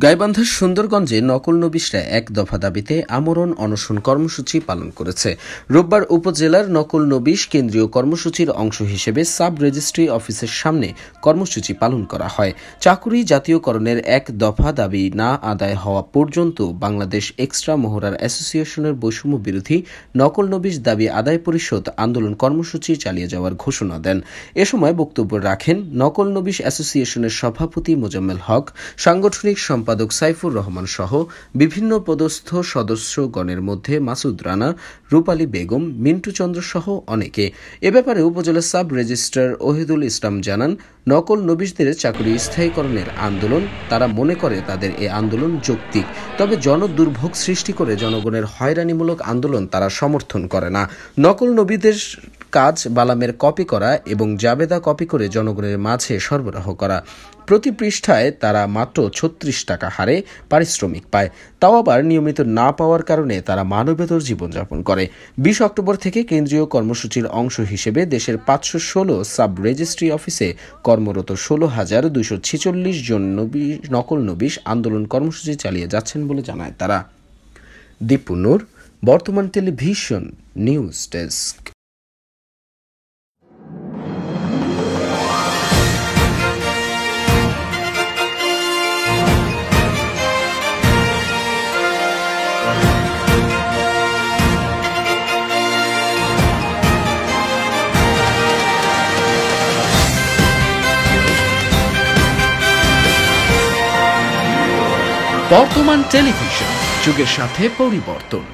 গাইবান্ধার সুন্দরগঞ্জে নকল নবিশরা এক দফা দাবিতে আমরণ অনশন কর্মসূচি পালন করেছে। রোববার উপজেলার নকল নবিশ কেন্দ্রীয় কর্মসূচির অংশ হিসেবে সাব রেজিস্ট্রি অফিসের সামনে কর্মসূচি পালন করা হয়। চাকুরি জাতীয়করণের এক দফা দাবি না আদায় হওয়া পর্যন্ত বাংলাদেশ এক্সট্রা মহড়ার অ্যাসোসিয়েশনের বৈষম্য বিরোধী নকল নবিশ দাবি আদায় পরিষদ আন্দোলন কর্মসূচি চালিয়ে যাওয়ার ঘোষণা দেন। এ সময় বক্তব্য রাখেন নকল নবিশ অ্যাসোসিয়েশনের সভাপতি মোজাম্মেল হক, সাংগঠনিক সম্পাদক সাইফুর রহমান সহ বিভিন্ন পদস্থ সদস্যগণের মধ্যে মাসুদ রানা, রূপালী বেগম, মিন্টু চন্দ্র সহ অনেকে। এ ব্যাপারে উপজেলা সাব রেজিস্ট্রার ওহিদুল ইসলাম জানান, নকল নবিশদের চাকরি স্থায়ীকরণের আন্দোলন, তারা মনে করে তাদের এ আন্দোলন যৌক্তিক। তবে জনদুর্ভোগ সৃষ্টি করে জনগণের হয়রানিমূলক আন্দোলন তারা সমর্থন করে না। নকল নবীদের কাজ বালামের কপি করা এবং জাবেদা কপি করে জনগণের মাঝে সরবরাহ করা। প্রতি পৃষ্ঠায় তারা মাত্র ৩৬ টাকা হারে পারিশ্রমিক পায়, তাও আবার নিয়মিত না পাওয়ার কারণে তারা মানবেতর জীবনযাপন করে। ২০ অক্টোবর থেকে কেন্দ্রীয় কর্মসূচির অংশ হিসেবে দেশের ৫১৬ সাব রেজিস্ট্রি অফিসে কর্মরত ১৬,২৪৬ জন নকল নবিশ আন্দোলন কর্মসূচি চালিয়ে যাচ্ছেন বলে জানায় তারা। দীপু নূর, বর্তমান টেলিভিশন নিউজ ডেস্ক। বর্তমান টেলিভিশন, যুগের সাথে পরিবর্তন।